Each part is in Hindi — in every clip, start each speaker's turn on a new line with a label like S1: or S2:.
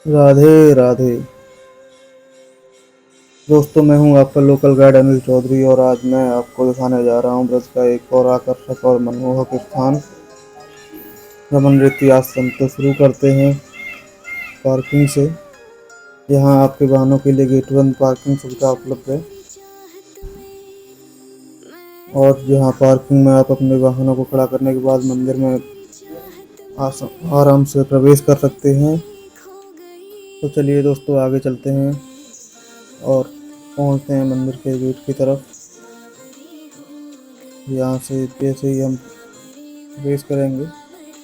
S1: राधे राधे। दोस्तों, मैं हूं आपका लोकल गाइड अनिल चौधरी और आज मैं आपको दिखाने जा रहा हूं ब्रज का एक और आकर्षक और मनमोहक स्थान, रमन रेती आश्रम। तो शुरू करते हैं पार्किंग से। यहां आपके वाहनों के लिए गेट वन पार्किंग सुविधा उपलब्ध है और यहां पार्किंग में आप अपने वाहनों को खड़ा करने के बाद मंदिर में आराम से प्रवेश कर सकते हैं। तो चलिए दोस्तों, आगे चलते हैं और पहुंचते हैं मंदिर के गेट की तरफ। यहाँ से जैसे ही हम प्रवेश करेंगे,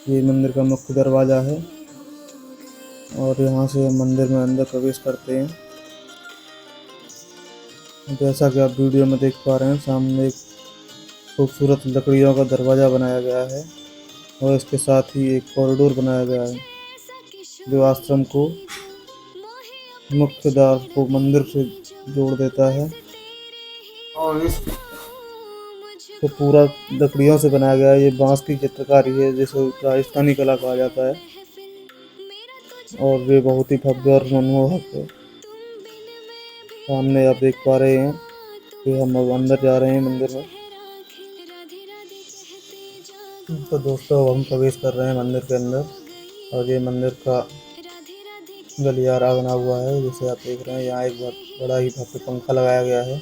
S1: ये मंदिर का मुख्य दरवाज़ा है और यहाँ से हम मंदिर में अंदर प्रवेश करते हैं। जैसा कि आप वीडियो में देख पा रहे हैं, सामने एक खूबसूरत लकड़ियों का दरवाज़ा बनाया गया है और इसके साथ ही एक कॉरिडोर बनाया गया है जो आश्रम को मुख्य द्वार को मंदिर से जोड़ देता है। और इस तो पूरा लकड़ियों से बनाया गया है। ये बांस की चित्रकारी है जिसे राजस्थानी कला कहा जाता है और ये बहुत ही भव्य और मनमोहक है। सामने आप देख पा रहे हैं कि हम अब अंदर जा रहे हैं मंदिर में। तो दोस्तों, अब हम प्रवेश कर रहे हैं मंदिर के अंदर और ये मंदिर का गलियारा बना हुआ है जिसे आप देख रहे हैं। यहाँ एक बहुत बड़ा ही भव्य पंखा लगाया गया है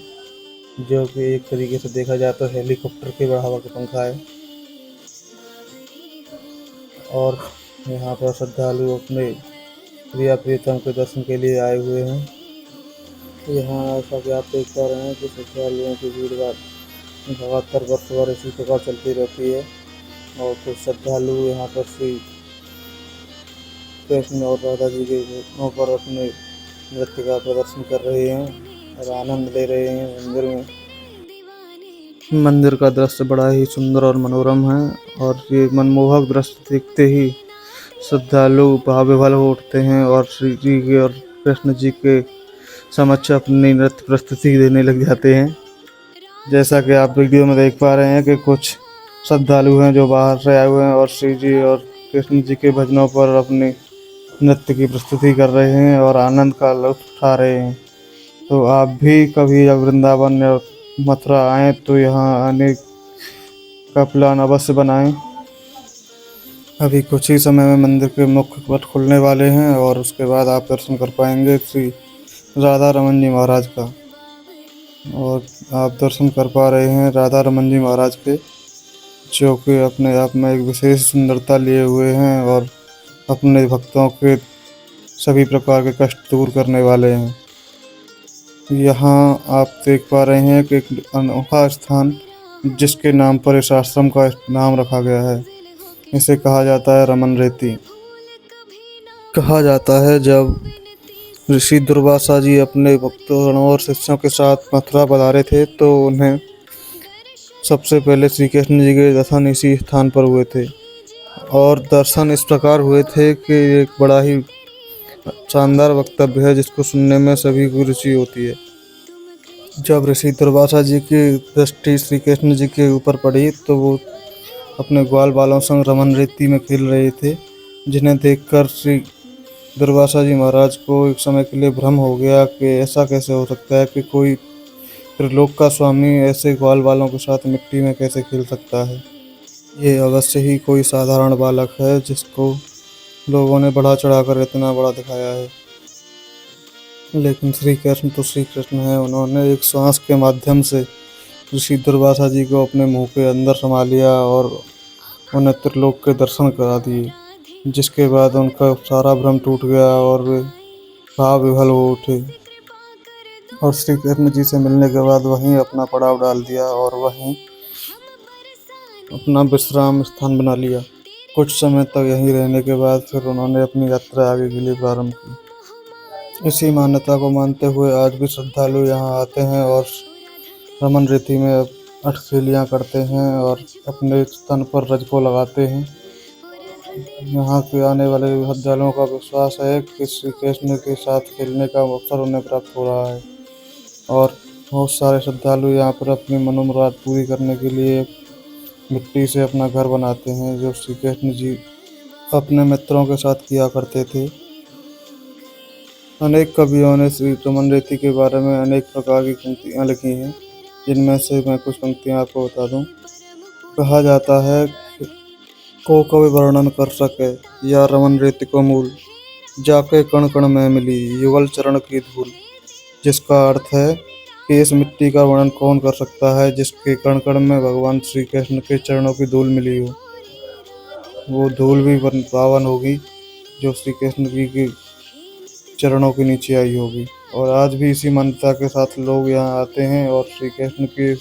S1: जो कि एक तरीके से देखा जाए तो हेलीकॉप्टर के बढ़ावा का पंखा है। और यहाँ पर श्रद्धालु अपने प्रिया प्रीतम के दर्शन के लिए आए हुए हैं। यहाँ ऐसा कि आप देख पा रहे हैं कि श्रद्धालुओं की भीड़ भाड़ 72 वर्ष भर इसी प्रकार चलती रहती है और कुछ श्रद्धालु यहाँ पर श्री कृष्ण और राधा जी के घुटनों पर अपने नृत्य का प्रदर्शन कर रहे हैं और आनंद ले रहे हैं मंदिर में। मंदिर का दृश्य बड़ा ही सुंदर और मनोरम है और ये मनमोहक दृश्य देखते ही श्रद्धालु भाव विभोर हो उठते हैं और श्री जी के और कृष्ण जी के समक्ष अपनी नृत्य प्रस्तुति देने लग जाते हैं। जैसा कि आप वीडियो में देख पा रहे हैं कि कुछ श्रद्धालु हैं जो बाहर से आए हुए हैं और श्री जी और कृष्ण जी के भजनों पर अपने नृत्य की प्रस्तुति कर रहे हैं और आनंद का लुत्फ उठा रहे हैं। तो आप भी कभी जब वृंदावन या मथुरा आएँ तो यहाँ आने का प्लान अवश्य बनाएं। अभी कुछ ही समय में मंदिर के मुख्य पट खुलने वाले हैं और उसके बाद आप दर्शन कर पाएंगे श्री राधा रमन जी महाराज का। और आप दर्शन कर पा रहे हैं राधा रमन जी महाराज के, जो कि अपने आप में एक विशेष सुंदरता लिए हुए हैं और अपने भक्तों के सभी प्रकार के कष्ट दूर करने वाले हैं। यहाँ आप देख पा रहे हैं कि एक अनोखा स्थान जिसके नाम पर इस आश्रम का नाम रखा गया है, इसे कहा जाता है रमन रेती। कहा जाता है जब ऋषि दुर्वासा जी अपने भक्तों और शिष्यों के साथ मथुरा पधारे थे तो उन्हें सबसे पहले श्री कृष्ण जी के दर्शन इसी स्थान पर हुए थे और दर्शन इस प्रकार हुए थे कि एक बड़ा ही शानदार वक्तव्य है जिसको सुनने में सभी को रुचि होती है। जब ऋषि दुर्वासा जी की दृष्टि श्री कृष्ण जी के ऊपर पड़ी तो वो अपने ग्वाल बालों संग रमन रेती में खेल रहे थे, जिन्हें देखकर श्री दुर्वासा जी महाराज को एक समय के लिए भ्रम हो गया कि ऐसा कैसे हो सकता है कि कोई त्रिलोक का स्वामी ऐसे ग्वाल बालों के साथ मिट्टी में कैसे खेल सकता है। ये अवश्य ही कोई साधारण बालक है जिसको लोगों ने बढ़ा चढ़ाकर इतना बड़ा दिखाया है। लेकिन श्री कृष्ण तो श्री कृष्ण है। उन्होंने एक श्वास के माध्यम से ऋषि दुर्वासा जी को अपने मुंह के अंदर समा लिया और उन्हें त्रिलोक के दर्शन करा दिए, जिसके बाद उनका सारा भ्रम टूट गया और वे भाव विह्वल हो उठे और श्री कृष्ण जी से मिलने के बाद वहीं अपना पड़ाव डाल दिया और वहीं अपना विश्राम स्थान बना लिया। कुछ समय तक यहीं रहने के बाद फिर उन्होंने अपनी यात्रा आगे के लिए प्रारंभ की। इसी मान्यता को मानते हुए आज भी श्रद्धालु यहाँ आते हैं और रमन रेती में अठखेलियाँ करते हैं और अपने तन पर रज को लगाते हैं। यहाँ के आने वाले श्रद्धालुओं का विश्वास है कि श्री कृष्ण के साथ खेलने का अवसर उन्हें प्राप्त हो रहा है और बहुत सारे श्रद्धालु यहाँ पर अपनी मनोमुराद पूरी करने के लिए मिट्टी से अपना घर बनाते हैं, जो श्री कृष्ण जी अपने मित्रों के साथ किया करते थे। अनेक कवियों ने श्री रमन रेती के बारे में अनेक प्रकार की पंक्तियाँ लिखी हैं, जिनमें से मैं कुछ पंक्तियाँ आपको बता दूं। कहा जाता है को कवि वर्णन कर सके या रमन रेती को मूल, जाके कण कण में मिली युगल चरण की धूल। जिसका अर्थ है कि इस मिट्टी का वर्णन कौन कर सकता है जिसके कण कण में भगवान श्री कृष्ण के चरणों की धूल मिली हो। वो धूल भी पावन होगी जो श्री कृष्ण की चरणों के नीचे आई होगी। और आज भी इसी मान्यता के साथ लोग यहाँ आते हैं और श्री कृष्ण के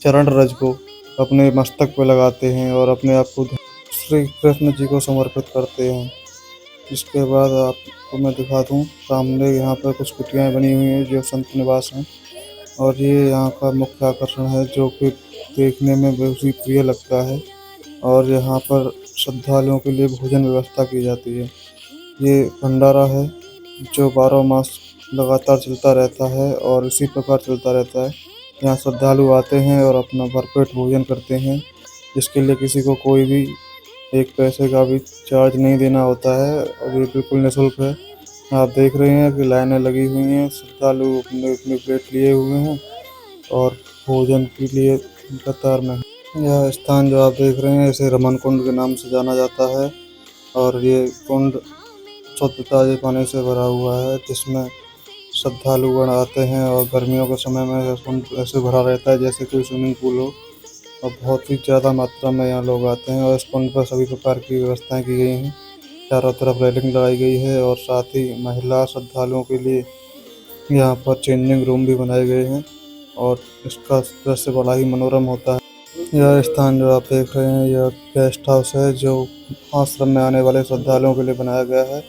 S1: चरण रज को अपने मस्तक पे लगाते हैं और अपने आप को श्री कृष्ण जी को समर्पित करते हैं। इसके बाद आपको मैं दिखा दूँ, सामने यहाँ पर कुछ कुटियाएँ बनी हुई हैं जो संत निवास हैं, और ये यहाँ का मुख्य आकर्षण है जो कि देखने में बहुत ही प्रिय लगता है। और यहाँ पर श्रद्धालुओं के लिए भोजन व्यवस्था की जाती है। ये भंडारा है जो 12 मास लगातार चलता रहता है और इसी प्रकार चलता रहता है। यहाँ श्रद्धालु आते हैं और अपना भरपेट भोजन करते हैं, जिसके लिए किसी को कोई भी एक पैसे का भी चार्ज नहीं देना होता है और ये बिल्कुल निःशुल्क है। आप देख रहे हैं कि लाइनें लगी हुई हैं, श्रद्धालु अपने अपने प्लेट लिए हुए हैं और भोजन के लिए कतार में हैं। यह स्थान जो आप देख रहे हैं इसे रमन कुंड के नाम से जाना जाता है और ये कुंड शुद्ध ताजे पानी से भरा हुआ है, जिसमें श्रद्धालुगण आते हैं और गर्मियों के समय में यह कुंड ऐसे भरा रहता है जैसे कोई स्विमिंग पूल हो और बहुत ही ज़्यादा मात्रा में यहाँ लोग आते हैं। और इस कुंड पर सभी प्रकार की व्यवस्थाएं की गई हैं, चारों तरफ रेलिंग लगाई गई है और साथ ही महिला श्रद्धालुओं के लिए यहाँ पर चेंजिंग रूम भी बनाए गए हैं और इसका दृश्य बड़ा ही मनोरम होता है। यह स्थान जो आप देख रहे हैं यह गेस्ट हाउस है जो आश्रम में आने वाले श्रद्धालुओं के लिए बनाया गया है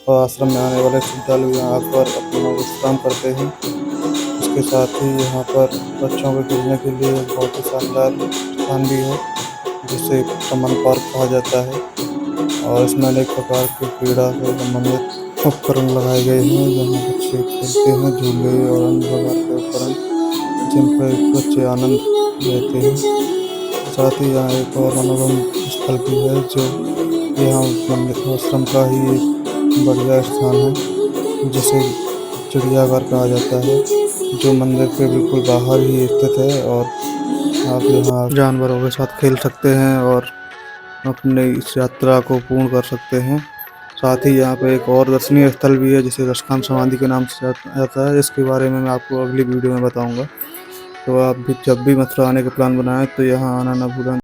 S1: और आश्रम में आने वाले श्रद्धालु यहाँ आकर अपना विश्राम करते हैं। इसके साथ ही यहाँ पर बच्चों के खेलने के लिए बहुत ही शानदार स्थान भी है जिसे रमन पार्क कहा जाता है और इसमें अनेक प्रकार के क्रीड़ा से संबंधित उपकरण लगाए गए हैं जहाँ बच्चे खेलते हैं, झूले और अन्य प्रकार के उपकरण जिन पर बच्चे आनंद लेते हैं। साथ ही यहाँ एक और मनोरम स्थल भी है जो यहाँ मंदिर आश्रम का ही एक बढ़िया स्थान है जिसे चिड़ियाघर कहा जाता है, जो मंदिर के बिल्कुल बाहर ही स्थित है और आप यहाँ जानवरों के साथ खेल सकते हैं और अपनी इस यात्रा को पूर्ण कर सकते हैं। साथ ही यहाँ पे एक और दर्शनीय स्थल भी है जिसे रसखान समाधि के नाम से जाता है, इसके बारे में मैं आपको अगली वीडियो में बताऊंगा। तो आप भी जब भी मथुरा आने का प्लान बनाएं तो यहाँ आना ना भूलें।